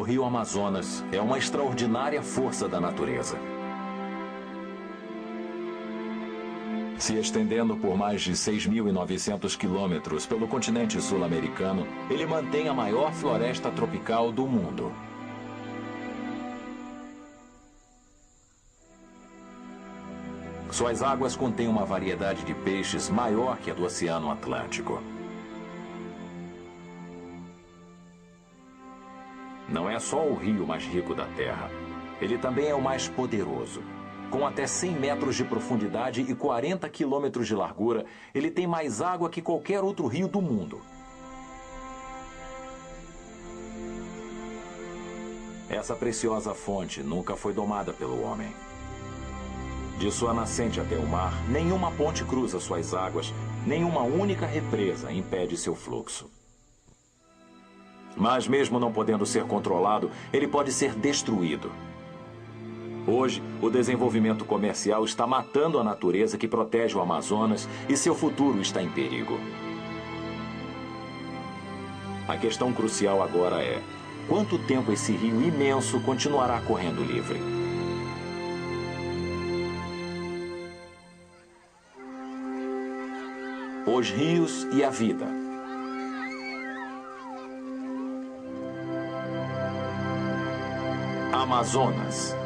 rio Amazonas é uma extraordinária força da natureza. Se estendendo por mais de 6.900 quilômetros pelo continente sul-americano, ele mantém a maior floresta tropical do mundo. Suas águas contêm uma variedade de peixes maior que a do Oceano Atlântico. Não é só o rio mais rico da Terra, ele também é o mais poderoso. Com até 100 metros de profundidade e 40 quilômetros de largura, ele tem mais água que qualquer outro rio do mundo. Essa preciosa fonte nunca foi domada pelo homem. De sua nascente até o mar, nenhuma ponte cruza suas águas, nenhuma única represa impede seu fluxo. Mas mesmo não podendo ser controlado, ele pode ser destruído. Hoje, o desenvolvimento comercial está matando a natureza que protege o Amazonas e seu futuro está em perigo. A questão crucial agora é: quanto tempo esse rio imenso continuará correndo livre? Os rios e a vida. Amazonas.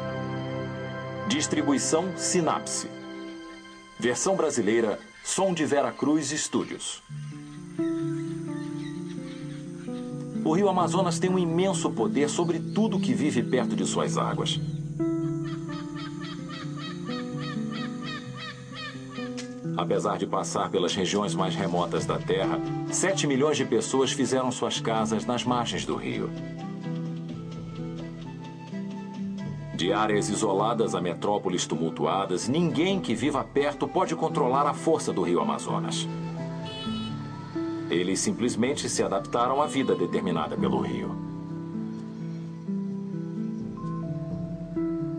Distribuição Sinapse. Versão brasileira, Som de Vera Cruz Studios. O rio Amazonas tem um imenso poder sobre tudo que vive perto de suas águas. Apesar de passar pelas regiões mais remotas da Terra, 7 milhões de pessoas fizeram suas casas nas margens do rio. De áreas isoladas a metrópoles tumultuadas, ninguém que viva perto pode controlar a força do rio Amazonas. Eles simplesmente se adaptaram à vida determinada pelo rio.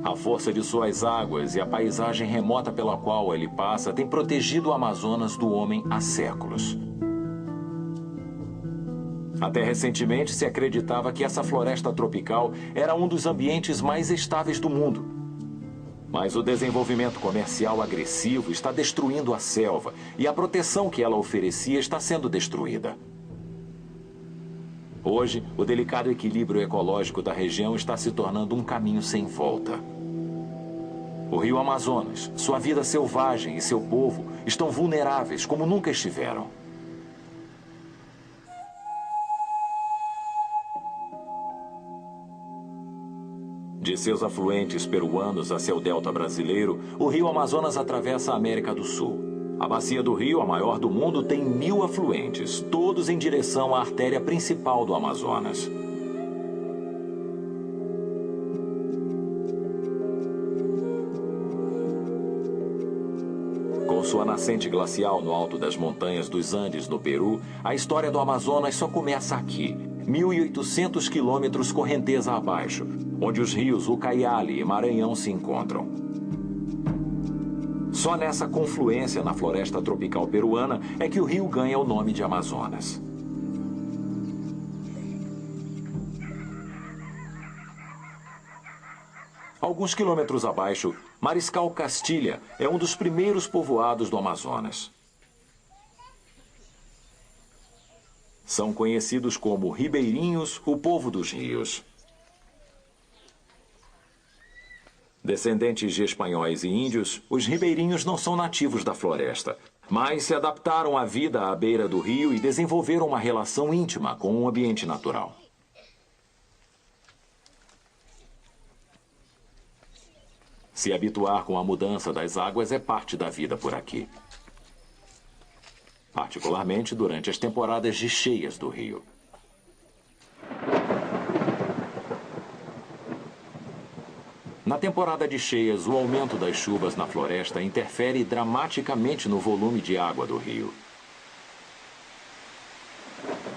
A força de suas águas e a paisagem remota pela qual ele passa tem protegido o Amazonas do homem há séculos. Até recentemente se acreditava que essa floresta tropical era um dos ambientes mais estáveis do mundo. Mas o desenvolvimento comercial agressivo está destruindo a selva e a proteção que ela oferecia está sendo destruída. Hoje, o delicado equilíbrio ecológico da região está se tornando um caminho sem volta. O rio Amazonas, sua vida selvagem e seu povo estão vulneráveis como nunca estiveram. De seus afluentes peruanos a seu delta brasileiro, o rio Amazonas atravessa a América do Sul. A bacia do rio, a maior do mundo, tem 1.000 afluentes, todos em direção à artéria principal do Amazonas. Com sua nascente glacial no alto das montanhas dos Andes, no Peru, a história do Amazonas só começa aqui, 1.800 quilômetros correnteza abaixo, onde os rios Ucayali e Maranhão se encontram. Só nessa confluência na floresta tropical peruana é que o rio ganha o nome de Amazonas. Alguns quilômetros abaixo, Mariscal Castilha é um dos primeiros povoados do Amazonas. São conhecidos como ribeirinhos, o povo dos rios. Descendentes de espanhóis e índios, os ribeirinhos não são nativos da floresta, mas se adaptaram à vida à beira do rio e desenvolveram uma relação íntima com o ambiente natural. Se habituar com a mudança das águas é parte da vida por aqui. Particularmente durante as temporadas de cheias do rio. Na temporada de cheias, o aumento das chuvas na floresta interfere dramaticamente no volume de água do rio.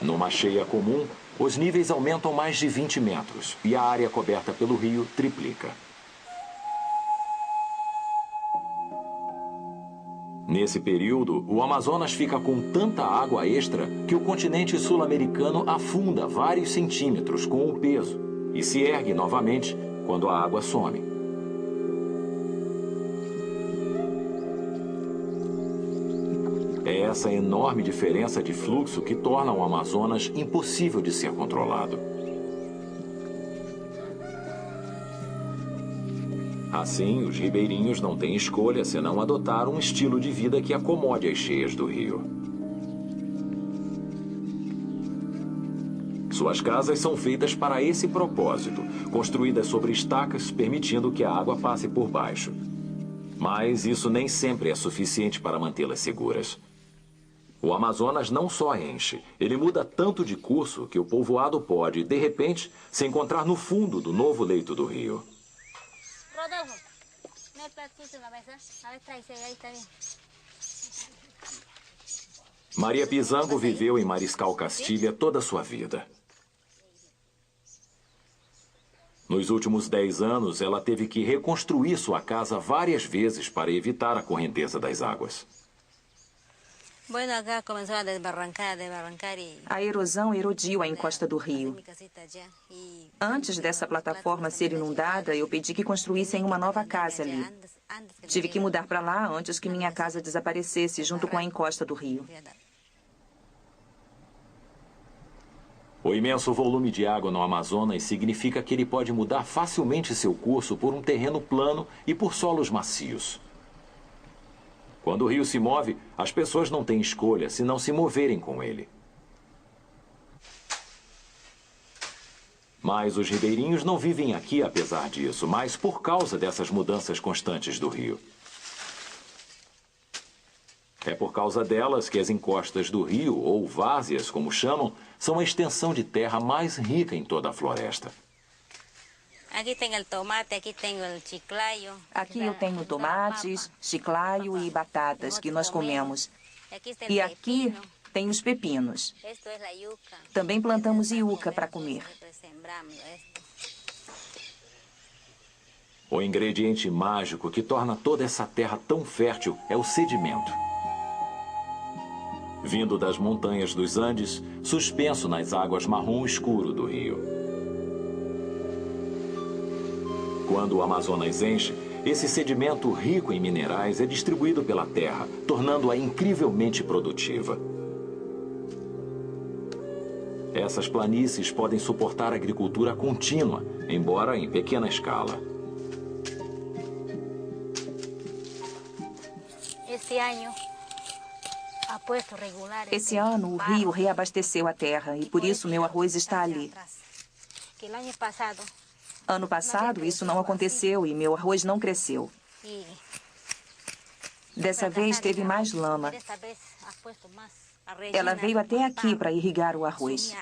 Numa cheia comum, os níveis aumentam mais de 20 metros e a área coberta pelo rio triplica. Nesse período, o Amazonas fica com tanta água extra que o continente sul-americano afunda vários centímetros com o peso. e se ergue novamente quando a água some. É essa enorme diferença de fluxo que torna o Amazonas impossível de ser controlado. Assim, os ribeirinhos não têm escolha senão adotar um estilo de vida que acomode as cheias do rio. Suas casas são feitas para esse propósito, construídas sobre estacas, permitindo que a água passe por baixo. Mas isso nem sempre é suficiente para mantê-las seguras. O Amazonas não só enche, ele muda tanto de curso que o povoado pode, de repente, se encontrar no fundo do novo leito do rio. Rodolfo, me platito na mesa. A ver, traz aí, tá bem. Maria Pizango viveu em Mariscal Castilha toda a sua vida. Nos últimos 10 anos, ela teve que reconstruir sua casa várias vezes para evitar a correnteza das águas. A erosão erodiu a encosta do rio. Antes dessa plataforma ser inundada, eu pedi que construíssem uma nova casa ali. Tive que mudar para lá antes que minha casa desaparecesse junto com a encosta do rio. O imenso volume de água no Amazonas significa que ele pode mudar facilmente seu curso por um terreno plano e por solos macios. Quando o rio se move, as pessoas não têm escolha se não se moverem com ele. Mas os ribeirinhos não vivem aqui apesar disso, mas por causa dessas mudanças constantes do rio. É por causa delas que as encostas do rio, ou várzeas, como chamam, são a extensão de terra mais rica em toda a floresta. Aqui tem o tomate, aqui tem o chiclayo. Aqui eu tenho tomates, chiclaio e batatas que nós comemos. E aqui tem os pepinos. Também plantamos iuca para comer. O ingrediente mágico que torna toda essa terra tão fértil é o sedimento. Vindo das montanhas dos Andes, suspenso nas águas marrom escuro do rio. Quando o Amazonas enche, esse sedimento rico em minerais é distribuído pela terra, tornando-a incrivelmente produtiva. Essas planícies podem suportar agricultura contínua, embora em pequena escala. Esse ano, o rio reabasteceu a terra e por isso meu arroz está ali. Ano passado, isso não aconteceu e meu arroz não cresceu. Dessa vez, teve mais lama. Ela veio até aqui para irrigar o arroz.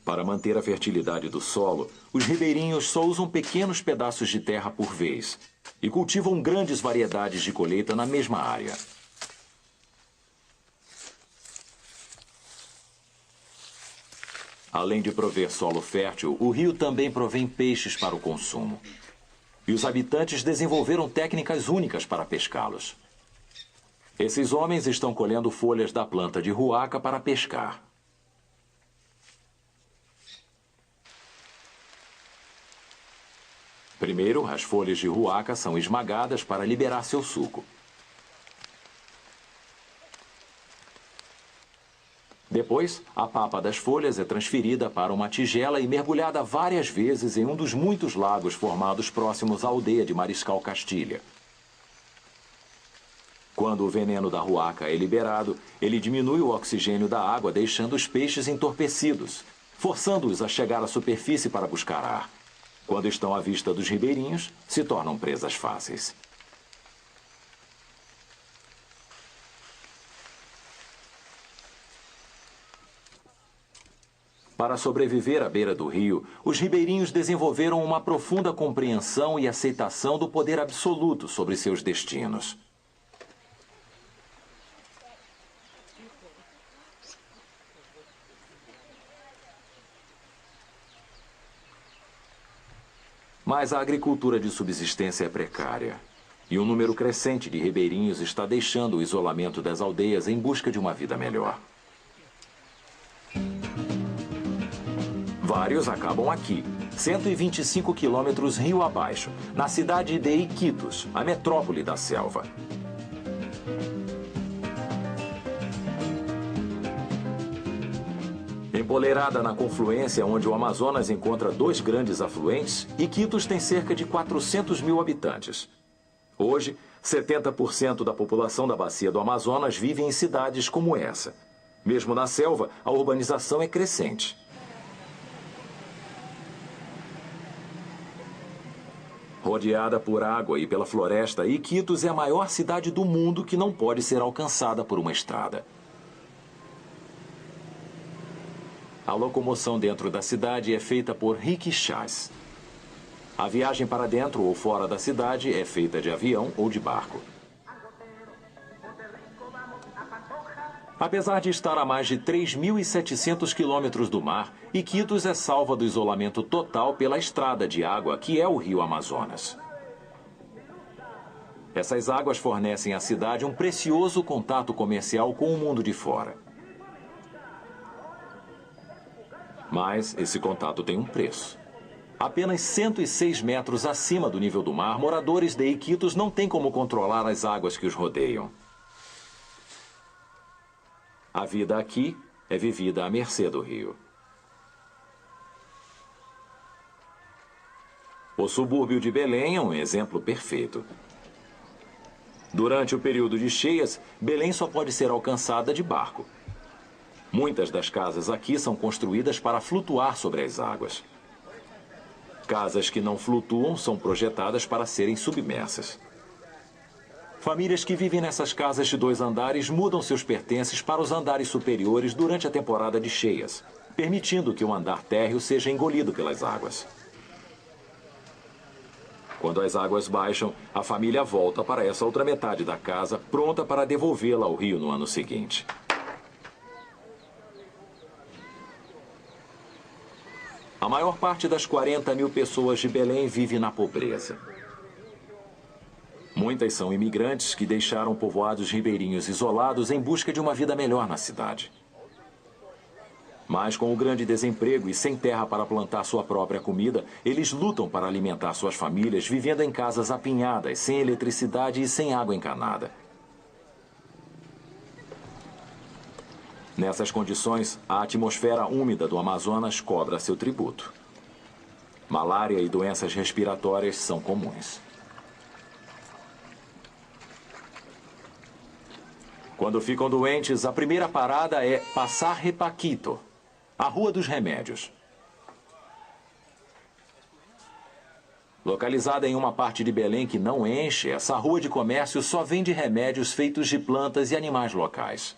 Para manter a fertilidade do solo, os ribeirinhos só usam pequenos pedaços de terra por vez e cultivam grandes variedades de colheita na mesma área. Além de prover solo fértil, o rio também provém peixes para o consumo. E os habitantes desenvolveram técnicas únicas para pescá-los. Esses homens estão colhendo folhas da planta de ruaca para pescar. Primeiro, as folhas de ruaca são esmagadas para liberar seu suco. Depois, a papa das folhas é transferida para uma tigela e mergulhada várias vezes em um dos muitos lagos formados próximos à aldeia de Mariscal Castilha. Quando o veneno da ruaca é liberado, ele diminui o oxigênio da água, deixando os peixes entorpecidos, forçando-os a chegar à superfície para buscar ar. Quando estão à vista dos ribeirinhos, se tornam presas fáceis. Para sobreviver à beira do rio, os ribeirinhos desenvolveram uma profunda compreensão e aceitação do poder absoluto sobre seus destinos. Mas a agricultura de subsistência é precária. E um número crescente de ribeirinhos está deixando o isolamento das aldeias em busca de uma vida melhor. Vários acabam aqui, 125 quilômetros rio abaixo, na cidade de Iquitos, a metrópole da selva. Empoleirada na confluência onde o Amazonas encontra dois grandes afluentes, Iquitos tem cerca de 400 mil habitantes. Hoje, 70% da população da bacia do Amazonas vive em cidades como essa. Mesmo na selva, a urbanização é crescente. Rodeada por água e pela floresta, Iquitos é a maior cidade do mundo que não pode ser alcançada por uma estrada. A locomoção dentro da cidade é feita por riquixás. A viagem para dentro ou fora da cidade é feita de avião ou de barco. Apesar de estar a mais de 3.700 quilômetros do mar, Iquitos é salva do isolamento total pela estrada de água que é o rio Amazonas. Essas águas fornecem à cidade um precioso contato comercial com o mundo de fora. Mas esse contato tem um preço. Apenas 106 metros acima do nível do mar, moradores de Iquitos não têm como controlar as águas que os rodeiam. A vida aqui é vivida à mercê do rio. O subúrbio de Belém é um exemplo perfeito. Durante o período de cheias, Belém só pode ser alcançada de barco. Muitas das casas aqui são construídas para flutuar sobre as águas. Casas que não flutuam são projetadas para serem submersas. Famílias que vivem nessas casas de 2 andares mudam seus pertences para os andares superiores durante a temporada de cheias, permitindo que o andar térreo seja engolido pelas águas. Quando as águas baixam, a família volta para essa outra metade da casa, pronta para devolvê-la ao rio no ano seguinte. A maior parte das 40 mil pessoas de Belém vive na pobreza. Muitas são imigrantes que deixaram povoados ribeirinhos isolados em busca de uma vida melhor na cidade. Mas com o grande desemprego e sem terra para plantar sua própria comida, eles lutam para alimentar suas famílias vivendo em casas apinhadas, sem eletricidade e sem água encanada. Nessas condições, a atmosfera úmida do Amazonas cobra seu tributo. Malária e doenças respiratórias são comuns. Quando ficam doentes, a primeira parada é Passar Paquito, a Rua dos Remédios. Localizada em uma parte de Belém que não enche, essa rua de comércio só vende remédios feitos de plantas e animais locais.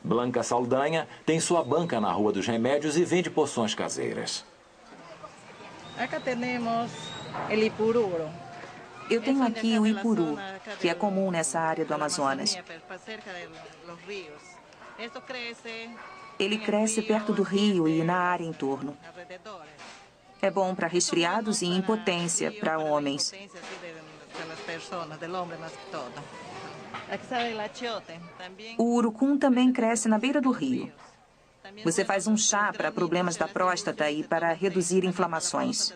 Blanca Saldanha tem sua banca na Rua dos Remédios e vende poções caseiras. Acá temos o ipururo. Eu tenho aqui o ipuru, que é comum nessa área do Amazonas. Ele cresce perto do rio e na área em torno. É bom para resfriados e impotência para homens. O urucum também cresce na beira do rio. Você faz um chá para problemas da próstata e para reduzir inflamações.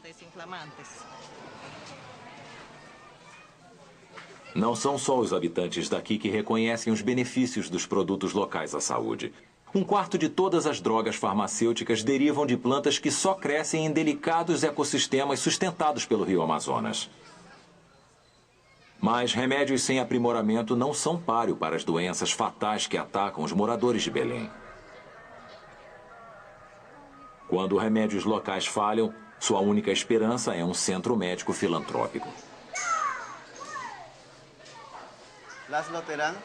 Não são só os habitantes daqui que reconhecem os benefícios dos produtos locais à saúde. 1/4 de todas as drogas farmacêuticas derivam de plantas que só crescem em delicados ecossistemas sustentados pelo rio Amazonas. Mas remédios sem aprimoramento não são páreo para as doenças fatais que atacam os moradores de Belém. Quando remédios locais falham, sua única esperança é um centro médico filantrópico. Lázaro Terán,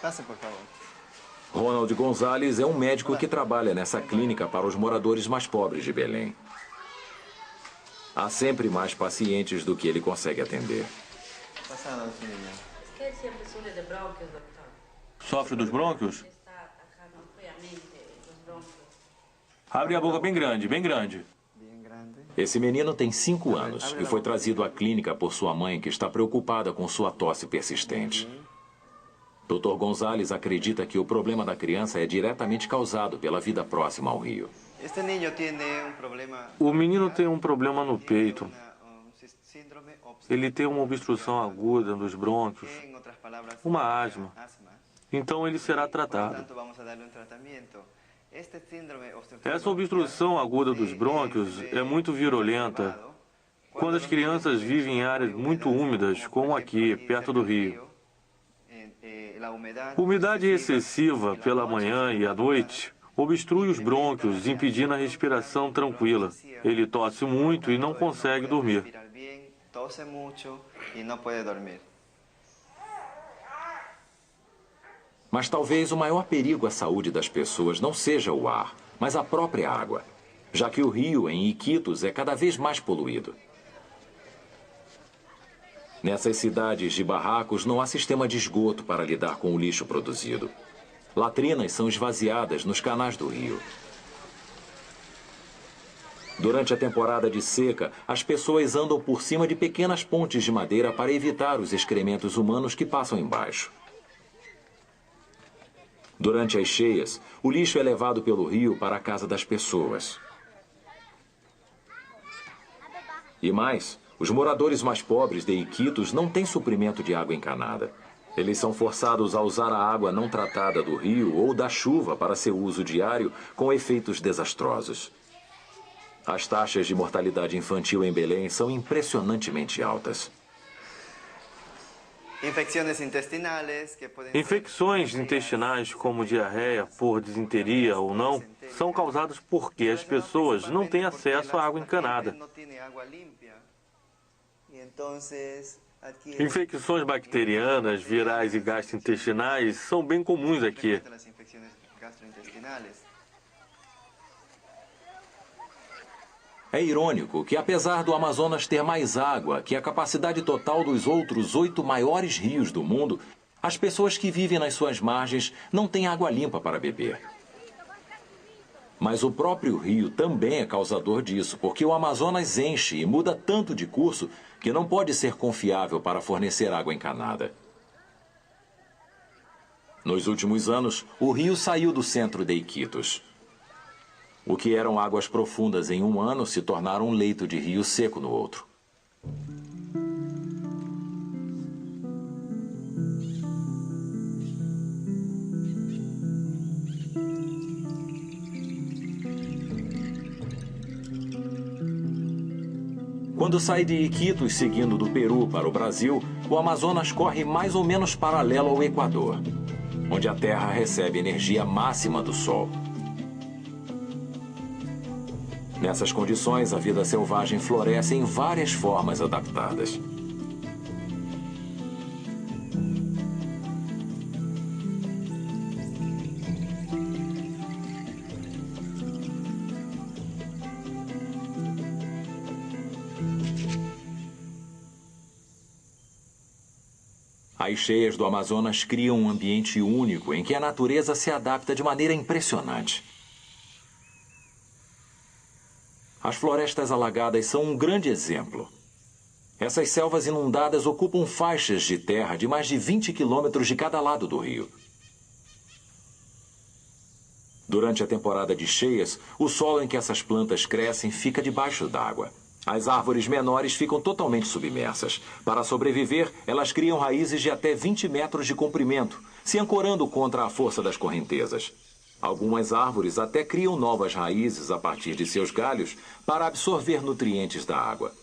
passe, por favor. Ronald Gonzalez é um médico que trabalha nessa clínica para os moradores mais pobres de Belém. Há sempre mais pacientes do que ele consegue atender. Sofre dos brônquios? Abre a boca bem grande, bem grande. Esse menino tem 5 anos e foi trazido à clínica por sua mãe, que está preocupada com sua tosse persistente. Dr. Gonzalez acredita que o problema da criança é diretamente causado pela vida próxima ao rio. O menino tem um problema no peito. Ele tem uma obstrução aguda dos brônquios, uma asma. Então ele será tratado. Essa obstrução aguda dos brônquios é muito virulenta quando as crianças vivem em áreas muito úmidas, como aqui, perto do rio. Umidade excessiva pela manhã e à noite obstrui os brônquios, impedindo a respiração tranquila. Ele tosse muito e não consegue dormir. Mas talvez o maior perigo à saúde das pessoas não seja o ar, mas a própria água, já que o rio em Iquitos é cada vez mais poluído. Nessas cidades de barracos não há sistema de esgoto para lidar com o lixo produzido. Latrinas são esvaziadas nos canais do rio. Durante a temporada de seca, as pessoas andam por cima de pequenas pontes de madeira para evitar os excrementos humanos que passam embaixo. Durante as cheias, o lixo é levado pelo rio para a casa das pessoas. E mais, os moradores mais pobres de Iquitos não têm suprimento de água encanada. Eles são forçados a usar a água não tratada do rio ou da chuva para seu uso diário, com efeitos desastrosos. As taxas de mortalidade infantil em Belém são impressionantemente altas. Infecções intestinais, como diarreia por disenteria ou não, são causadas porque as pessoas não têm acesso à água encanada. Infecções bacterianas, virais e gastrointestinais são bem comuns aqui. É irônico que, apesar do Amazonas ter mais água que a capacidade total dos outros 8 maiores rios do mundo, as pessoas que vivem nas suas margens não têm água limpa para beber. Mas o próprio rio também é causador disso, porque o Amazonas enche e muda tanto de curso que não pode ser confiável para fornecer água encanada. Nos últimos anos, o rio saiu do centro de Iquitos. O que eram águas profundas em um ano se tornaram um leito de rio seco no outro. Quando sai de Iquitos seguindo do Peru para o Brasil, o Amazonas corre mais ou menos paralelo ao Equador, onde a Terra recebe energia máxima do Sol. Nessas condições, a vida selvagem floresce em várias formas adaptadas. As cheias do Amazonas criam um ambiente único em que a natureza se adapta de maneira impressionante. As florestas alagadas são um grande exemplo. Essas selvas inundadas ocupam faixas de terra de mais de 20 quilômetros de cada lado do rio. Durante a temporada de cheias, o solo em que essas plantas crescem fica debaixo d'água. As árvores menores ficam totalmente submersas. Para sobreviver, elas criam raízes de até 20 metros de comprimento, se ancorando contra a força das correntezas. Algumas árvores até criam novas raízes a partir de seus galhos para absorver nutrientes da água.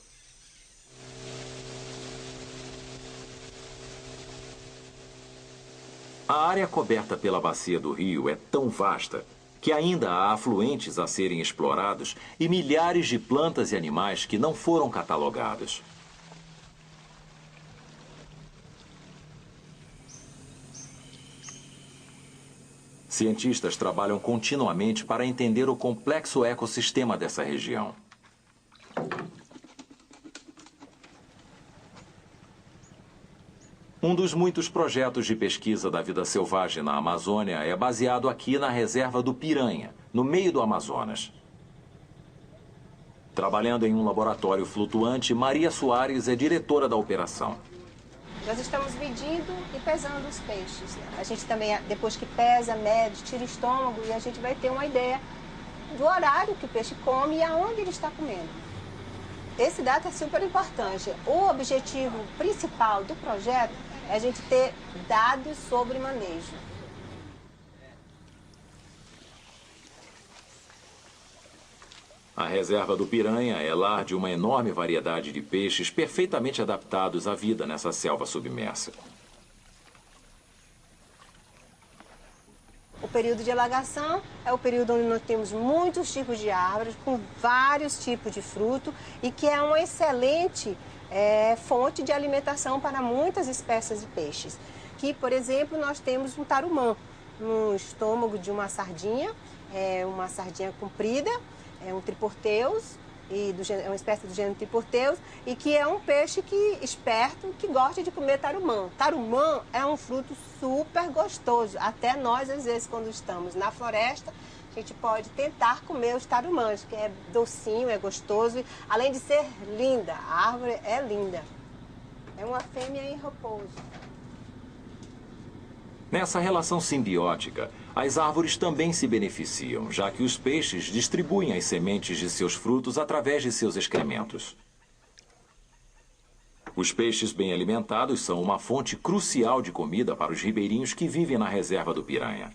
A área coberta pela bacia do rio é tão vasta que ainda há afluentes a serem explorados e milhares de plantas e animais que não foram catalogados. Cientistas trabalham continuamente para entender o complexo ecossistema dessa região. Um dos muitos projetos de pesquisa da vida selvagem na Amazônia é baseado aqui na reserva do Piranha, no meio do Amazonas. Trabalhando em um laboratório flutuante, Maria Soares é diretora da operação. Nós estamos medindo e pesando os peixes. A gente também, depois que pesa, mede, tira o estômago e a gente vai ter uma ideia do horário que o peixe come e aonde ele está comendo. Esse dado é super importante. O objetivo principal do projeto é a gente ter dados sobre manejo. A reserva do Piranha é lar de uma enorme variedade de peixes perfeitamente adaptados à vida nessa selva submersa. O período de alagação é o período onde nós temos muitos tipos de árvores, com vários tipos de fruto, e que é uma excelente fonte de alimentação para muitas espécies de peixes. Que, por exemplo, nós temos um tarumã no estômago de uma sardinha comprida, é um triporteus, é uma espécie do gênero triporteus, e que é um peixe esperto que gosta de comer tarumã. Tarumã é um fruto super gostoso. Até nós, às vezes, quando estamos na floresta, a gente pode tentar comer os tarumãs, que é docinho, é gostoso, além de ser linda. A árvore é linda. É uma fêmea em repouso. Nessa relação simbiótica, as árvores também se beneficiam, já que os peixes distribuem as sementes de seus frutos através de seus excrementos. Os peixes bem alimentados são uma fonte crucial de comida para os ribeirinhos que vivem na reserva do Piranha.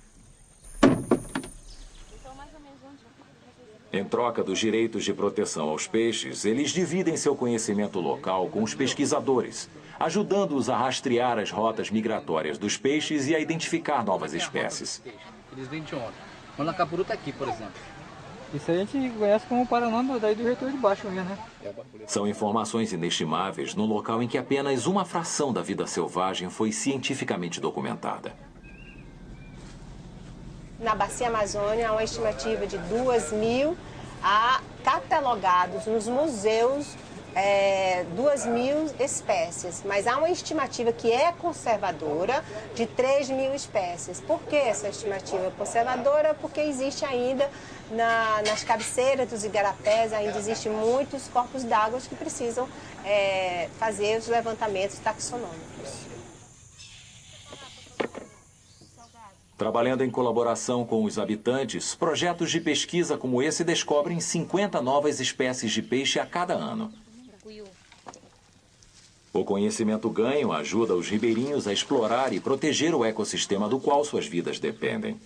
Em troca dos direitos de proteção aos peixes, eles dividem seu conhecimento local com os pesquisadores, ajudando-os a rastrear as rotas migratórias dos peixes e a identificar novas espécies. Eles vêm de onde? O Manacapuru está aqui, por exemplo. Isso aí a gente conhece como o Paraná daí do Retor de Baixo mesmo, né? São informações inestimáveis no local em que apenas uma fração da vida selvagem foi cientificamente documentada. Na Bacia Amazônia, há uma estimativa de 2.000 catalogados nos museus, 2.000 espécies. Mas há uma estimativa que é conservadora de 3.000 espécies. Por que essa estimativa é conservadora? Porque existe ainda, nas cabeceiras dos igarapés, ainda existem muitos corpos d'água que precisam fazer os levantamentos taxonômicos. Trabalhando em colaboração com os habitantes, projetos de pesquisa como esse descobrem 50 novas espécies de peixe a cada ano. O conhecimento ganho ajuda os ribeirinhos a explorar e proteger o ecossistema do qual suas vidas dependem.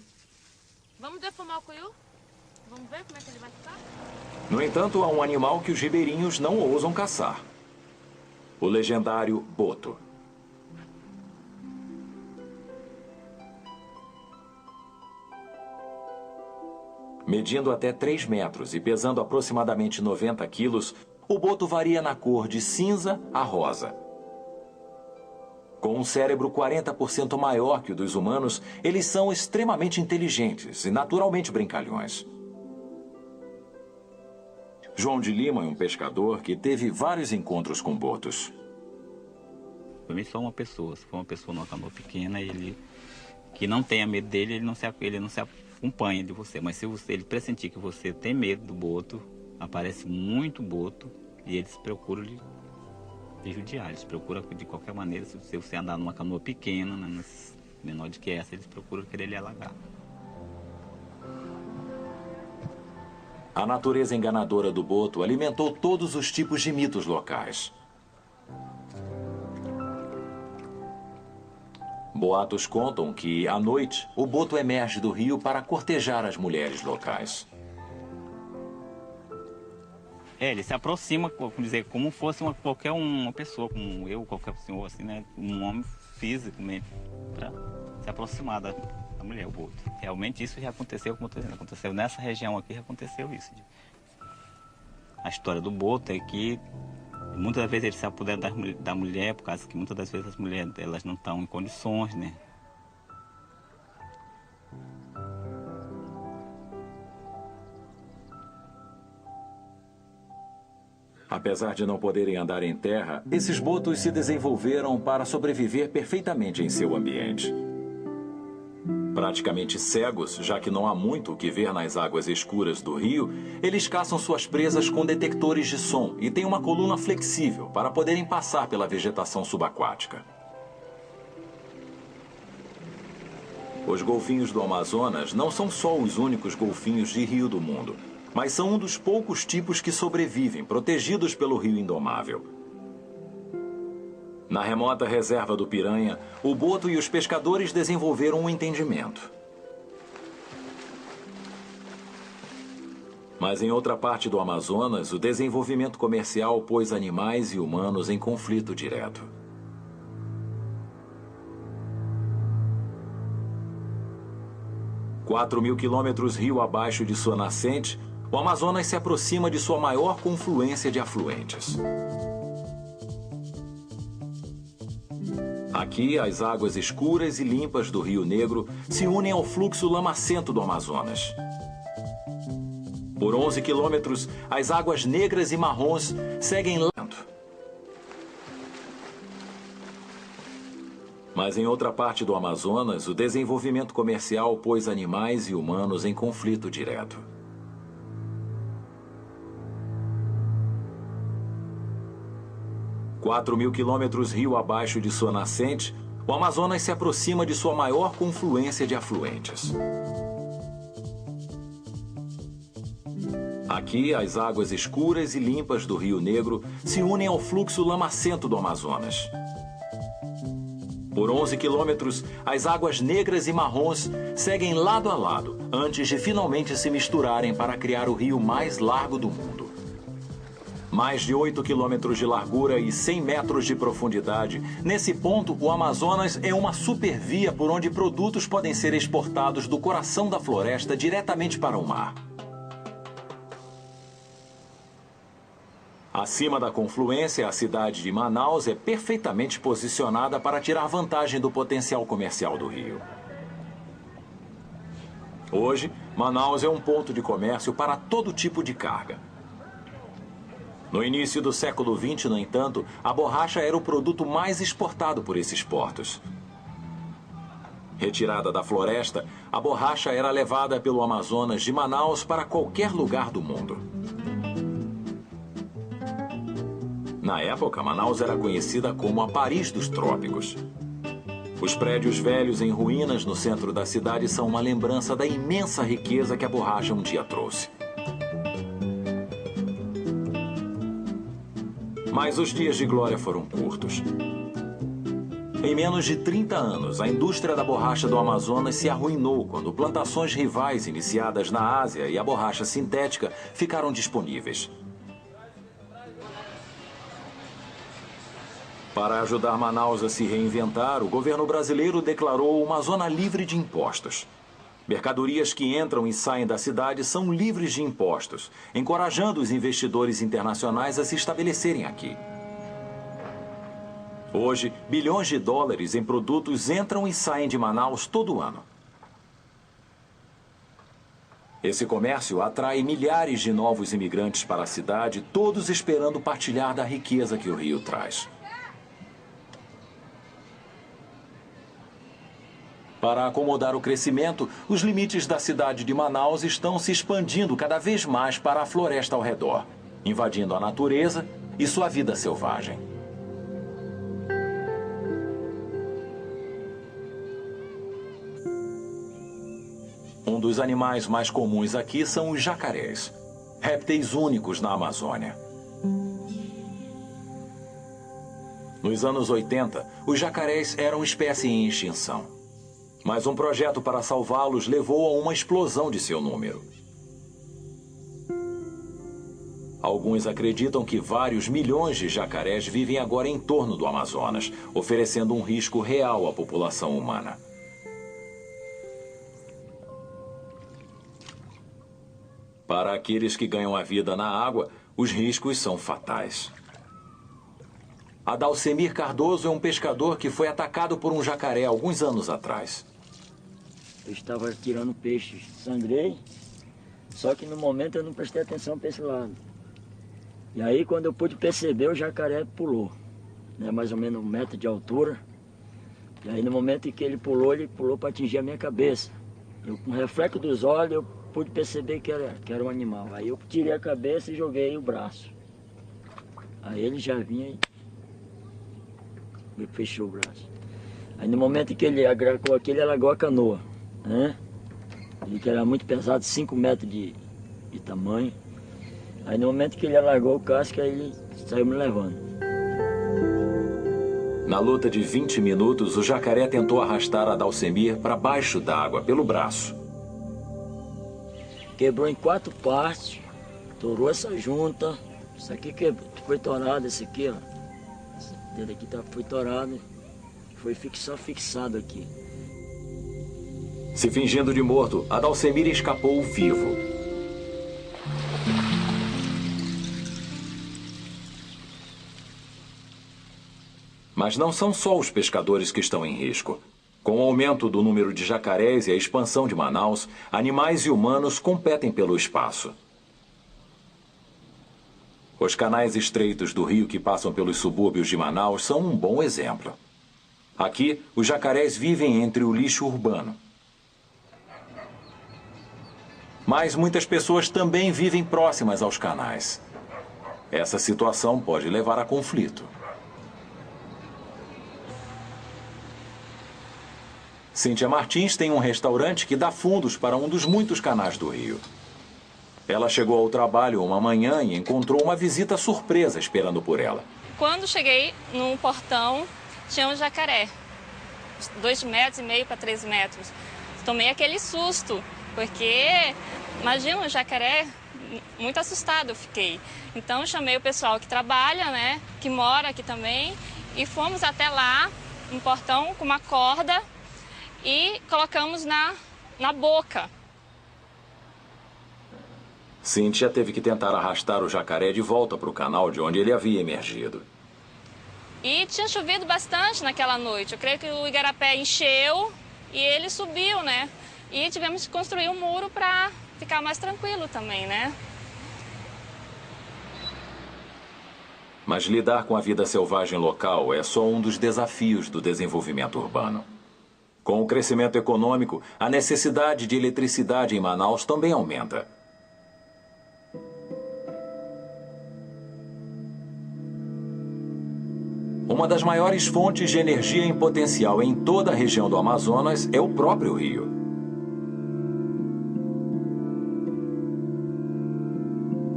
Vamos defumar o cuiú? Vamos ver como é que ele vai ficar? No entanto, há um animal que os ribeirinhos não ousam caçar. O legendário boto. Medindo até 3 metros e pesando aproximadamente 90 quilos, o boto varia na cor de cinza a rosa. Com um cérebro 40% maior que o dos humanos, eles são extremamente inteligentes e naturalmente brincalhões. João de Lima é um pescador que teve vários encontros com botos. Para mim, só uma pessoa. Se for uma pessoa numa canoa pequena, ele que não tenha medo dele, ele não se acompanha de você. Mas se ele pressentir que você tem medo do boto, aparece muito boto e eles procuram lhe judiar. Eles procuram de qualquer maneira, se você andar numa canoa pequena, né, menor do que essa, eles procuram querer lhe alagar. A natureza enganadora do boto alimentou todos os tipos de mitos locais. Boatos contam que, à noite, o boto emerge do rio para cortejar as mulheres locais. Ele se aproxima, vamos dizer, como fosse qualquer uma pessoa, como eu, qualquer senhor, assim, né? Um homem físico mesmo, para se aproximar da mulher, o boto. Realmente isso já aconteceu, como eu estou dizendo, aconteceu nessa região aqui, já aconteceu isso. A história do boto é que muitas vezes ele se apodera da mulher, por causa que muitas das vezes as mulheres elas não estão em condições, né? Apesar de não poderem andar em terra, esses botos se desenvolveram para sobreviver perfeitamente em seu ambiente. Praticamente cegos, já que não há muito o que ver nas águas escuras do rio, eles caçam suas presas com detectores de som e têm uma coluna flexível para poderem passar pela vegetação subaquática. Os golfinhos do Amazonas não são só os únicos golfinhos de rio do mundo, mas são um dos poucos tipos que sobrevivem, protegidos pelo rio indomável. Na remota reserva do Piranha, o boto e os pescadores desenvolveram um entendimento. Mas em outra parte do Amazonas, o desenvolvimento comercial pôs animais e humanos em conflito direto. – 4.000 quilômetros rio abaixo de sua nascente, o Amazonas se aproxima de sua maior confluência de afluentes. Aqui, as águas escuras e limpas do Rio Negro se unem ao fluxo lamacento do Amazonas. Por 11 quilômetros, as águas negras e marrons seguem lento. Mas em outra parte do Amazonas, o desenvolvimento comercial pôs animais e humanos em conflito direto. – 4.000 quilômetros rio abaixo de sua nascente, o Amazonas se aproxima de sua maior confluência de afluentes. Aqui, as águas escuras e limpas do Rio Negro se unem ao fluxo lamacento do Amazonas. Por 11 quilômetros, as águas negras e marrons seguem lado a lado, antes de finalmente se misturarem para criar o rio mais largo do mundo. Mais de 8 quilômetros de largura e 100 metros de profundidade, nesse ponto, o Amazonas é uma supervia por onde produtos podem ser exportados do coração da floresta diretamente para o mar. Acima da confluência, a cidade de Manaus é perfeitamente posicionada para tirar vantagem do potencial comercial do rio. Hoje, Manaus é um ponto de comércio para todo tipo de carga. No início do século XX, no entanto, a borracha era o produto mais exportado por esses portos. Retirada da floresta, a borracha era levada pelo Amazonas de Manaus para qualquer lugar do mundo. Na época, Manaus era conhecida como a Paris dos trópicos. Os prédios velhos em ruínas no centro da cidade são uma lembrança da imensa riqueza que a borracha um dia trouxe. Mas os dias de glória foram curtos. Em menos de 30 anos, a indústria da borracha do Amazonas se arruinou quando plantações rivais iniciadas na Ásia e a borracha sintética ficaram disponíveis. Para ajudar Manaus a se reinventar, o governo brasileiro declarou uma zona livre de impostos. Mercadorias que entram e saem da cidade são livres de impostos, encorajando os investidores internacionais a se estabelecerem aqui. Hoje, bilhões de dólares em produtos entram e saem de Manaus todo ano. Esse comércio atrai milhares de novos imigrantes para a cidade, todos esperando partilhar da riqueza que o rio traz. Para acomodar o crescimento, os limites da cidade de Manaus estão se expandindo cada vez mais para a floresta ao redor, invadindo a natureza e sua vida selvagem. Um dos animais mais comuns aqui são os jacarés, répteis únicos na Amazônia. Nos anos 80, os jacarés eram espécie em extinção. Mas um projeto para salvá-los levou a uma explosão de seu número. Alguns acreditam que vários milhões de jacarés vivem agora em torno do Amazonas, oferecendo um risco real à população humana. Para aqueles que ganham a vida na água, os riscos são fatais. Adalcemir Cardoso é um pescador que foi atacado por um jacaré alguns anos atrás. Eu estava tirando peixe, sangrei, só que no momento eu não prestei atenção para esse lado. E aí quando eu pude perceber, o jacaré pulou, né, mais ou menos 1 metro de altura. E aí no momento em que ele pulou para atingir a minha cabeça. Eu, com o reflexo dos olhos, eu pude perceber que era um animal. Aí eu tirei a cabeça e joguei o braço. Aí ele já vinha e fechou o braço. Aí no momento em que ele agarrou aqui, ele largou a canoa. né? Ele que era muito pesado, 5 metros de tamanho. Aí no momento que ele alargou o casco, aí ele saiu me levando. Na luta de 20 minutos, o jacaré tentou arrastar Adalcemir para baixo d'água, pelo braço. Quebrou em 4 partes, torou essa junta. Isso aqui foi torado, esse aqui, ó. Esse dedo aqui foi torado, foi fixado aqui. Se fingindo de morto, Adalcemir escapou vivo. Mas não são só os pescadores que estão em risco. Com o aumento do número de jacarés e a expansão de Manaus, animais e humanos competem pelo espaço. Os canais estreitos do rio que passam pelos subúrbios de Manaus são um bom exemplo. Aqui, os jacarés vivem entre o lixo urbano. Mas muitas pessoas também vivem próximas aos canais. Essa situação pode levar a conflito. Cíntia Martins tem um restaurante que dá fundos para um dos muitos canais do rio. Ela chegou ao trabalho uma manhã e encontrou uma visita surpresa esperando por ela. Quando cheguei no portão, tinha um jacaré, 2,5 metros para 3 metros. Tomei aquele susto, porque imagina um jacaré, muito assustado eu fiquei. Então chamei o pessoal que trabalha, né, que mora aqui também, e fomos até lá, no portão, com uma corda, e colocamos na boca. Cíntia teve que tentar arrastar o jacaré de volta para o canal de onde ele havia emergido. E tinha chovido bastante naquela noite. Eu creio que o igarapé encheu e ele subiu, né? E tivemos que construir um muro para ficar mais tranquilo também, né? Mas lidar com a vida selvagem local é só um dos desafios do desenvolvimento urbano. Com o crescimento econômico, a necessidade de eletricidade em Manaus também aumenta. Uma das maiores fontes de energia em potencial em toda a região do Amazonas é o próprio rio.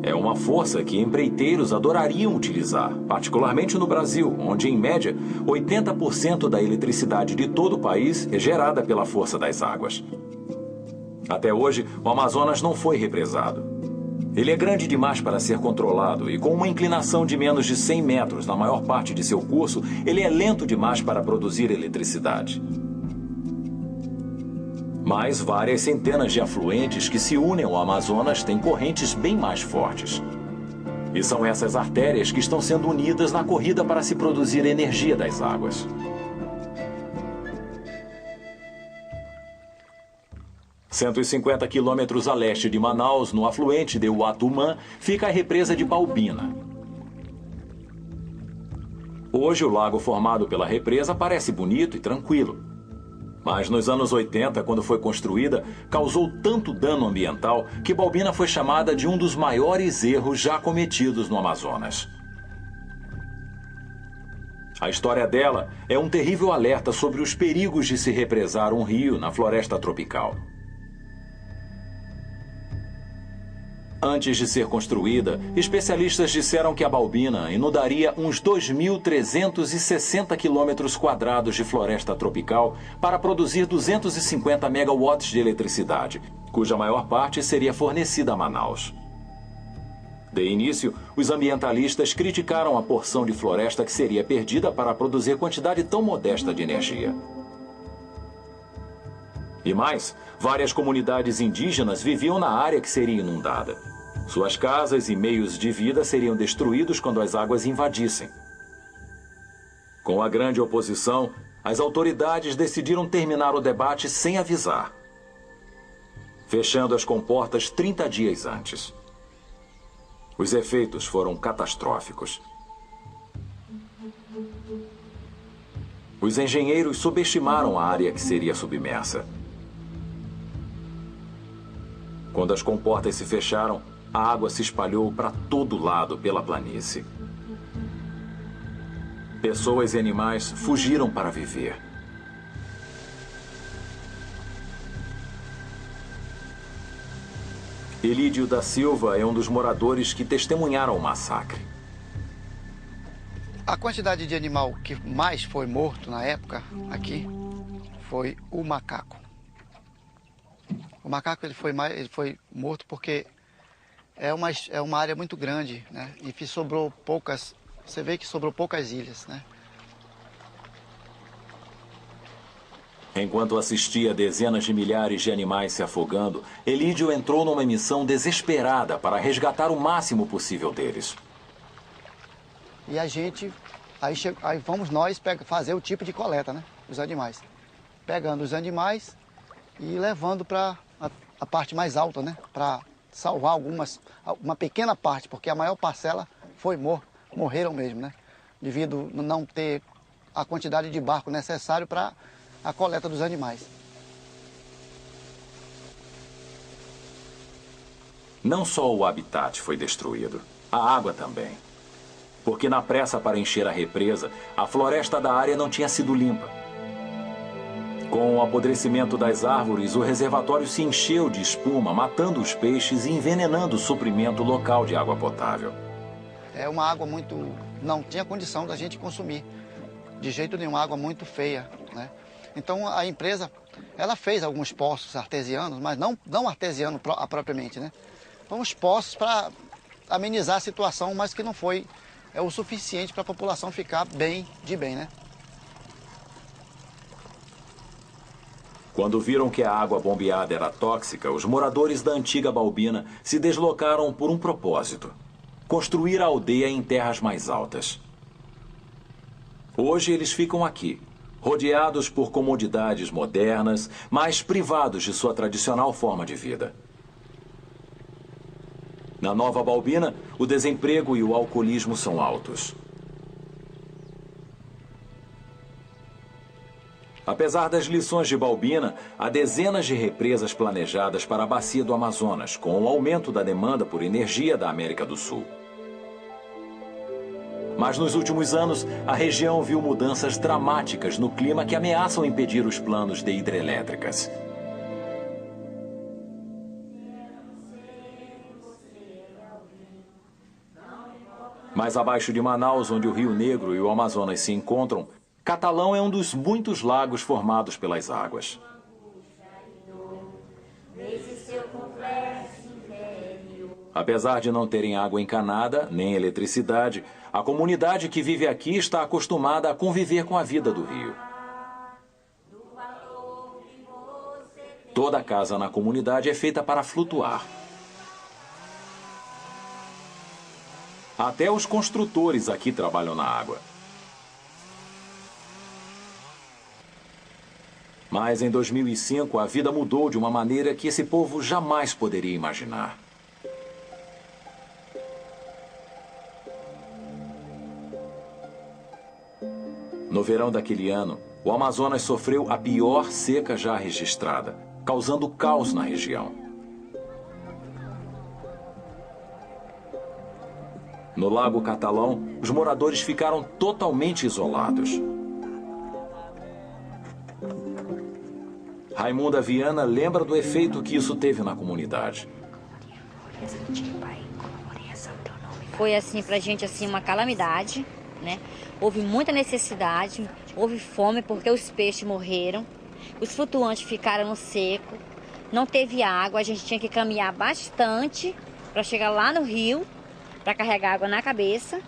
É uma força que empreiteiros adorariam utilizar, particularmente no Brasil, onde, em média, 80% da eletricidade de todo o país é gerada pela força das águas. Até hoje, o Amazonas não foi represado. Ele é grande demais para ser controlado e, com uma inclinação de menos de 100 metros na maior parte de seu curso, ele é lento demais para produzir eletricidade. Mas várias centenas de afluentes que se unem ao Amazonas têm correntes bem mais fortes. E são essas artérias que estão sendo unidas na corrida para se produzir energia das águas. – 150 quilômetros a leste de Manaus, no afluente de Uatumã, fica a represa de Balbina. Hoje, o lago formado pela represa parece bonito e tranquilo. Mas nos anos 80, quando foi construída, causou tanto dano ambiental que Balbina foi chamada de um dos maiores erros já cometidos no Amazonas. A história dela é um terrível alerta sobre os perigos de se represar um rio na floresta tropical. Antes de ser construída, especialistas disseram que a Balbina inundaria uns 2.360 quilômetros quadrados de floresta tropical para produzir 250 megawatts de eletricidade, cuja maior parte seria fornecida a Manaus. De início, os ambientalistas criticaram a porção de floresta que seria perdida para produzir quantidade tão modesta de energia. E mais, várias comunidades indígenas viviam na área que seria inundada. Suas casas e meios de vida seriam destruídos quando as águas invadissem. Com a grande oposição, as autoridades decidiram terminar o debate sem avisar, fechando as comportas 30 dias antes. Os efeitos foram catastróficos. Os engenheiros subestimaram a área que seria submersa. Quando as comportas se fecharam, a água se espalhou para todo lado pela planície. Pessoas e animais fugiram para viver. Elídio da Silva é um dos moradores que testemunharam o massacre. A quantidade de animal que mais foi morto na época aqui foi o macaco. O macaco ele foi morto porque é uma área muito grande, né? E que sobrou poucas, você vê que sobrou poucas ilhas, né? Enquanto assistia dezenas de milhares de animais se afogando, Elídio entrou numa missão desesperada para resgatar o máximo possível deles. E a gente, aí vamos nós fazer o tipo de coleta, né? Os animais. Pegando os animais e levando para a parte mais alta, né? Para salvar uma pequena parte, porque a maior parcela morreram mesmo, né? Devido não ter a quantidade de barco necessário para a coleta dos animais. Não só o habitat foi destruído, a água também. Porque na pressa para encher a represa, a floresta da área não tinha sido limpa. Com o apodrecimento das árvores, o reservatório se encheu de espuma, matando os peixes e envenenando o suprimento local de água potável. É uma água muito... não tinha condição da gente consumir. De jeito nenhum, água muito feia, né? Então a empresa, ela fez alguns poços artesianos, mas não artesiano propriamente, né? Foram uns poços para amenizar a situação, mas que não foi o suficiente para a população ficar bem, né? Quando viram que a água bombeada era tóxica, os moradores da antiga Balbina se deslocaram por um propósito: construir a aldeia em terras mais altas. Hoje eles ficam aqui, rodeados por comodidades modernas, mas privados de sua tradicional forma de vida. Na Nova Balbina, o desemprego e o alcoolismo são altos. Apesar das lições de Balbina, há dezenas de represas planejadas para a bacia do Amazonas, com o aumento da demanda por energia da América do Sul. Mas nos últimos anos, a região viu mudanças dramáticas no clima que ameaçam impedir os planos de hidrelétricas. Mais abaixo de Manaus, onde o Rio Negro e o Amazonas se encontram, Catalão é um dos muitos lagos formados pelas águas. Apesar de não terem água encanada, nem eletricidade, a comunidade que vive aqui está acostumada a conviver com a vida do rio. Toda casa na comunidade é feita para flutuar. Até os construtores aqui trabalham na água. Mas em 2005, a vida mudou de uma maneira que esse povo jamais poderia imaginar. No verão daquele ano, o Amazonas sofreu a pior seca já registrada, causando caos na região. No Lago Catalão, os moradores ficaram totalmente isolados. Raimunda Viana lembra do efeito que isso teve na comunidade. Foi assim pra gente assim uma calamidade, né? Houve muita necessidade, houve fome porque os peixes morreram, os flutuantes ficaram no seco, não teve água, a gente tinha que caminhar bastante para chegar lá no rio, para carregar água na cabeça,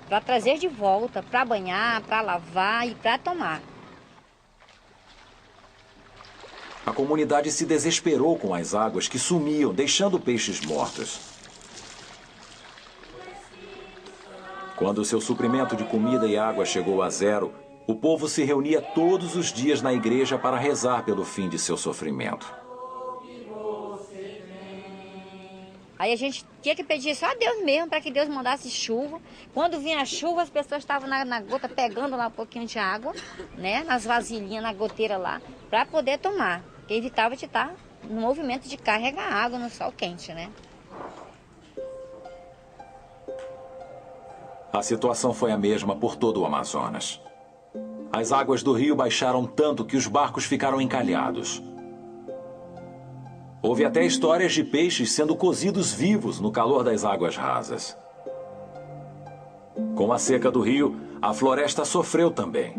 para trazer de volta, para banhar, para lavar e para tomar. A comunidade se desesperou com as águas que sumiam, deixando peixes mortos. Quando seu suprimento de comida e água chegou a zero, o povo se reunia todos os dias na igreja para rezar pelo fim de seu sofrimento. Aí a gente tinha que pedir só a Deus mesmo para que Deus mandasse chuva. Quando vinha a chuva, as pessoas estavam na gota pegando lá um pouquinho de água, né, nas vasilhinhas, na goteira lá, para poder tomar. Que evitava de estar no movimento de carregar água no sol quente, né? A situação foi a mesma por todo o Amazonas. As águas do rio baixaram tanto que os barcos ficaram encalhados. Houve até histórias de peixes sendo cozidos vivos no calor das águas rasas. Com a seca do rio, a floresta sofreu também.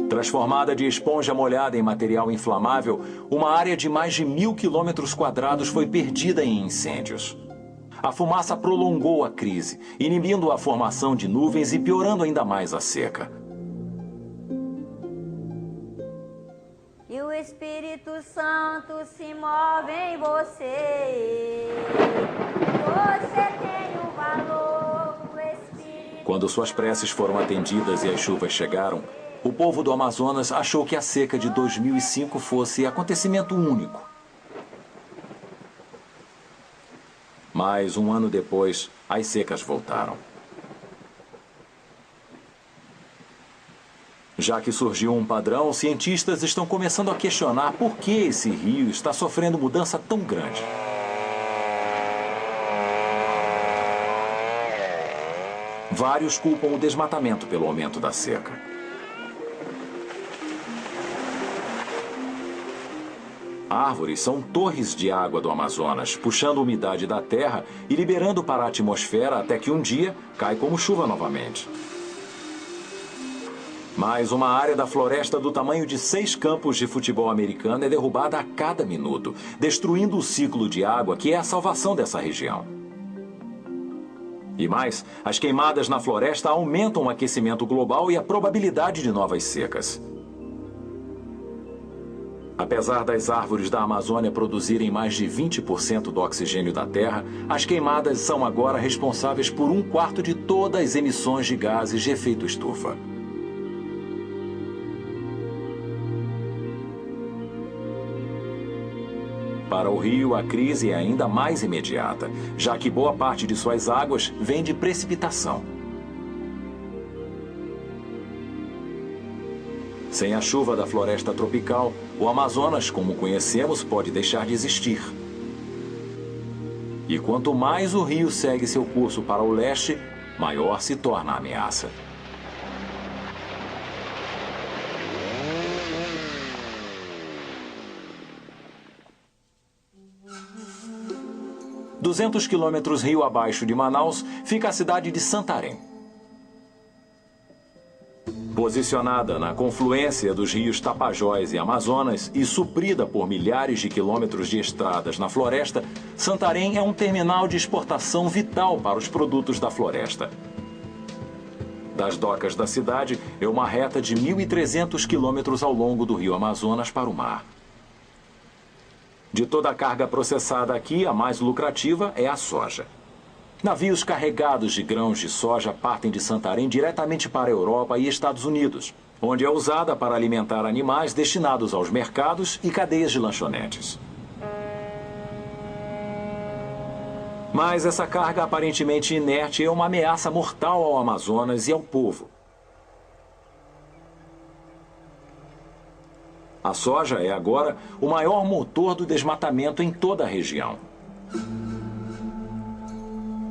Transformada de esponja molhada em material inflamável, uma área de mais de 1.000 quilômetros quadrados foi perdida em incêndios. A fumaça prolongou a crise, inibindo a formação de nuvens e piorando ainda mais a seca. E o Espírito Santo se move em você. Você tem um valor, o Espírito... Quando suas preces foram atendidas e as chuvas chegaram, o povo do Amazonas achou que a seca de 2005 fosse acontecimento único. Mas, um ano depois, as secas voltaram. Já que surgiu um padrão, cientistas estão começando a questionar por que esse rio está sofrendo mudança tão grande. Vários culpam o desmatamento pelo aumento da seca. Árvores são torres de água do Amazonas, puxando a umidade da terra e liberando para a atmosfera até que um dia cai como chuva novamente. Mas uma área da floresta do tamanho de 6 campos de futebol americano é derrubada a cada minuto, destruindo o ciclo de água que é a salvação dessa região. E mais, as queimadas na floresta aumentam o aquecimento global e a probabilidade de novas secas. Apesar das árvores da Amazônia produzirem mais de 20% do oxigênio da Terra, as queimadas são agora responsáveis por 1/4 de todas as emissões de gases de efeito estufa. Para o rio, a crise é ainda mais imediata, já que boa parte de suas águas vem de precipitação. Sem a chuva da floresta tropical, o Amazonas, como conhecemos, pode deixar de existir. E quanto mais o rio segue seu curso para o leste, maior se torna a ameaça. – 200 quilômetros rio abaixo de Manaus fica a cidade de Santarém. Posicionada na confluência dos rios Tapajós e Amazonas e suprida por milhares de quilômetros de estradas na floresta, Santarém é um terminal de exportação vital para os produtos da floresta. Das docas da cidade é uma reta de 1.300 quilômetros ao longo do rio Amazonas para o mar. De toda a carga processada aqui, a mais lucrativa é a soja. Navios carregados de grãos de soja partem de Santarém diretamente para a Europa e Estados Unidos, onde é usada para alimentar animais destinados aos mercados e cadeias de lanchonetes. Mas essa carga aparentemente inerte é uma ameaça mortal ao Amazonas e ao povo. A soja é agora o maior motor do desmatamento em toda a região.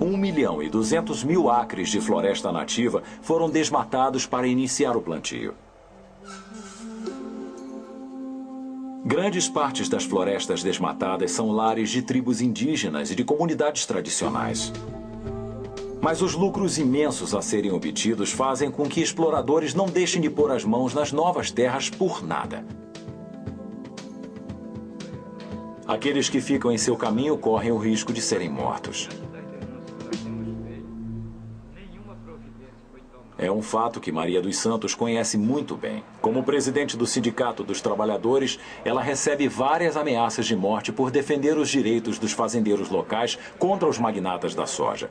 1.200.000 acres de floresta nativa foram desmatados para iniciar o plantio. Grandes partes das florestas desmatadas são lares de tribos indígenas e de comunidades tradicionais. Mas os lucros imensos a serem obtidos fazem com que exploradores não deixem de pôr as mãos nas novas terras por nada. Aqueles que ficam em seu caminho correm o risco de serem mortos. É um fato que Maria dos Santos conhece muito bem. Como presidente do Sindicato dos Trabalhadores, ela recebe várias ameaças de morte por defender os direitos dos fazendeiros locais contra os magnatas da soja.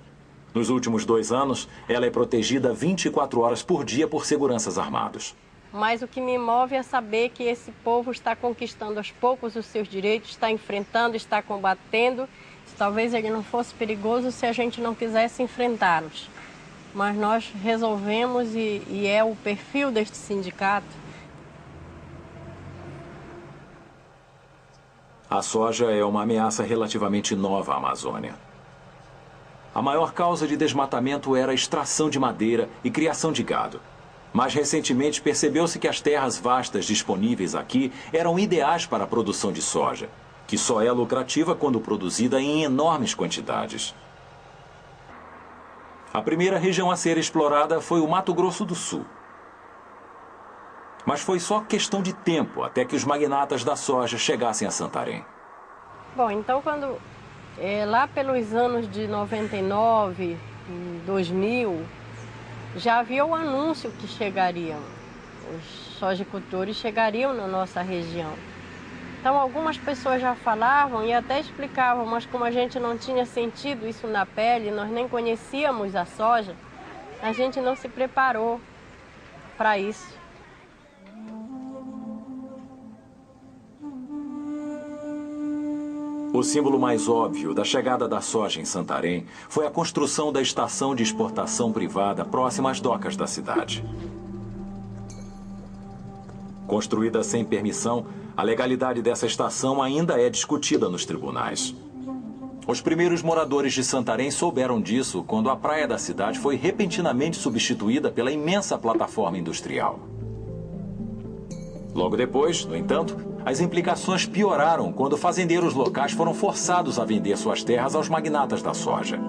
Nos últimos 2 anos, ela é protegida 24 horas por dia por seguranças armados. Mas o que me move é saber que esse povo está conquistando aos poucos os seus direitos, está enfrentando, está combatendo. Talvez ele não fosse perigoso se a gente não quisesse enfrentá-los. Mas nós resolvemos e é o perfil deste sindicato. A soja é uma ameaça relativamente nova à Amazônia. A maior causa de desmatamento era a extração de madeira e criação de gado. Mas recentemente percebeu-se que as terras vastas disponíveis aqui eram ideais para a produção de soja. que só é lucrativa quando produzida em enormes quantidades. A primeira região a ser explorada foi o Mato Grosso do Sul. Mas foi só questão de tempo até que os magnatas da soja chegassem a Santarém. Bom, então lá pelos anos de 99, 2000, já havia o anúncio que chegariam. Os sojicultores chegariam na nossa região. Então algumas pessoas já falavam e até explicavam, mas como a gente não tinha sentido isso na pele, nós nem conhecíamos a soja, a gente não se preparou para isso. O símbolo mais óbvio da chegada da soja em Santarém foi a construção da estação de exportação privada próxima às docas da cidade. Construída sem permissão, a legalidade dessa estação ainda é discutida nos tribunais. Os primeiros moradores de Santarém souberam disso quando a praia da cidade foi repentinamente substituída pela imensa plataforma industrial. Logo depois, no entanto, as implicações pioraram quando fazendeiros locais foram forçados a vender suas terras aos magnatas da soja.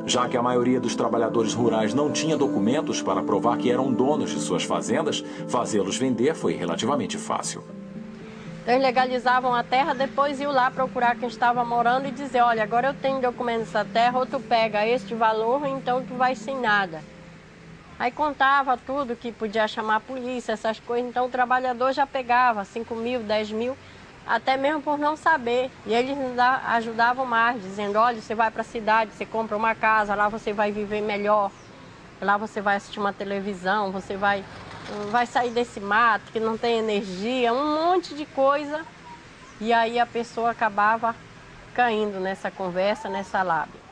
Já que a maioria dos trabalhadores rurais não tinha documentos para provar que eram donos de suas fazendas, fazê-los vender foi relativamente fácil. Eles legalizavam a terra, depois iam lá procurar quem estava morando e dizer, olha, agora eu tenho documentos dessa terra, ou tu pega este valor, então tu vai sem nada. Aí contava tudo que podia chamar a polícia, essas coisas, então o trabalhador já pegava 5 mil, 10 mil, até mesmo por não saber. E eles ajudavam mais, dizendo, olha, você vai para a cidade, você compra uma casa, lá você vai viver melhor, lá você vai assistir uma televisão, você vai sair desse mato que não tem energia, um monte de coisa. E aí a pessoa acabava caindo nessa conversa, nessa lábia.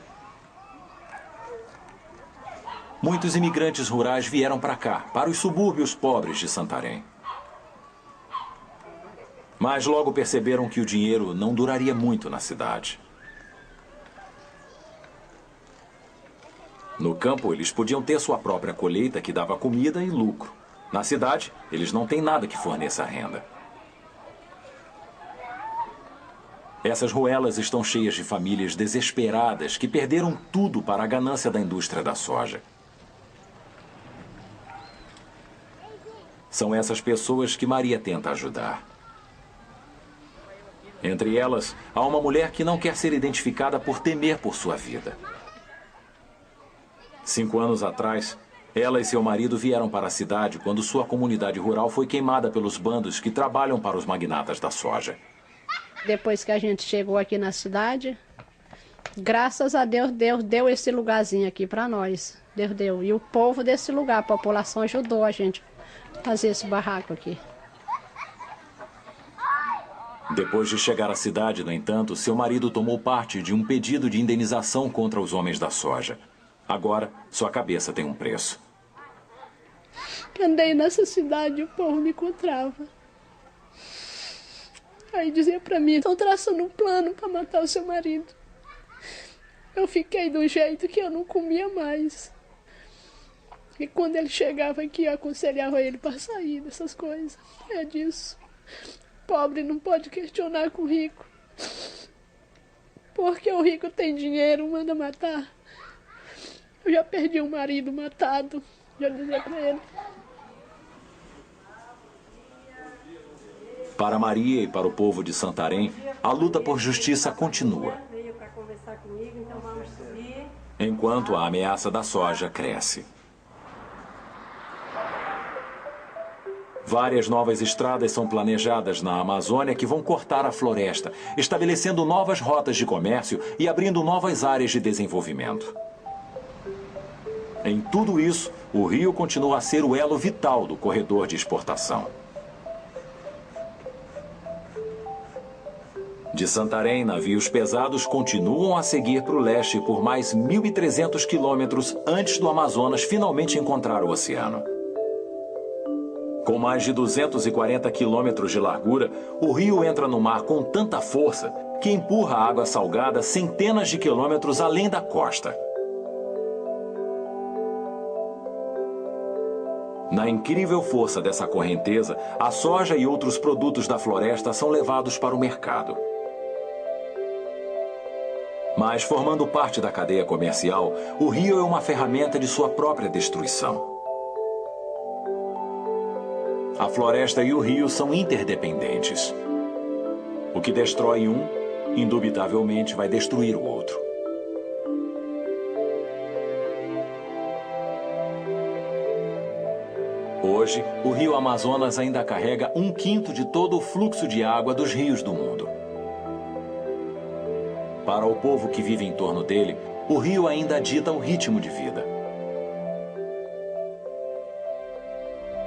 Muitos imigrantes rurais vieram para cá, para os subúrbios pobres de Santarém. Mas logo perceberam que o dinheiro não duraria muito na cidade. No campo, eles podiam ter sua própria colheita que dava comida e lucro. Na cidade, eles não têm nada que forneça renda. Essas ruelas estão cheias de famílias desesperadas que perderam tudo para a ganância da indústria da soja. São essas pessoas que Maria tenta ajudar. Entre elas, há uma mulher que não quer ser identificada por temer por sua vida. 5 anos atrás, ela e seu marido vieram para a cidade quando sua comunidade rural foi queimada pelos bandos que trabalham para os magnatas da soja. Depois que a gente chegou aqui na cidade, graças a Deus, Deus deu esse lugarzinho aqui para nós. Deus deu. E o povo desse lugar, a população ajudou a gente a fazer esse barraco aqui. Depois de chegar à cidade, no entanto, seu marido tomou parte de um pedido de indenização contra os homens da soja. Agora, sua cabeça tem um preço. Andei nessa cidade e o povo me encontrava. Aí dizia pra mim, estão traçando um plano para matar o seu marido. Eu fiquei do jeito que eu não comia mais. E quando ele chegava aqui, eu aconselhava ele para sair dessas coisas. É disso. Pobre não pode questionar com o rico. Porque o rico tem dinheiro, manda matar. Eu já perdi um marido matado. Já dizia pra ele. Para Maria e para o povo de Santarém, a luta por justiça continua. Enquanto a ameaça da soja cresce. Várias novas estradas são planejadas na Amazônia que vão cortar a floresta, estabelecendo novas rotas de comércio e abrindo novas áreas de desenvolvimento. Em tudo isso, o rio continua a ser o elo vital do corredor de exportação. De Santarém, navios pesados continuam a seguir para o leste por mais 1.300 quilômetros antes do Amazonas finalmente encontrar o oceano. Com mais de 240 quilômetros de largura, o rio entra no mar com tanta força que empurra a água salgada centenas de quilômetros além da costa. Na incrível força dessa correnteza, a soja e outros produtos da floresta são levados para o mercado. Mas, formando parte da cadeia comercial, o rio é uma ferramenta de sua própria destruição. A floresta e o rio são interdependentes. O que destrói um, indubitavelmente, vai destruir o outro. Hoje, o rio Amazonas ainda carrega 1/5 de todo o fluxo de água dos rios do mundo. Para o povo que vive em torno dele, o rio ainda dita o ritmo de vida.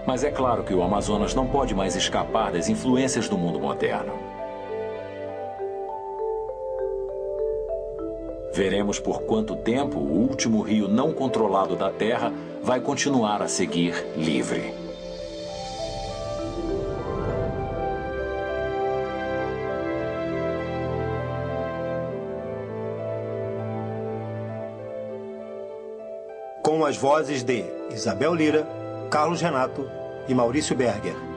Mas é claro que o Amazonas não pode mais escapar das influências do mundo moderno. Veremos por quanto tempo o último rio não controlado da Terra vai continuar a seguir livre. Com as vozes de Isabel Lira, Carlos Renato e Maurício Berger.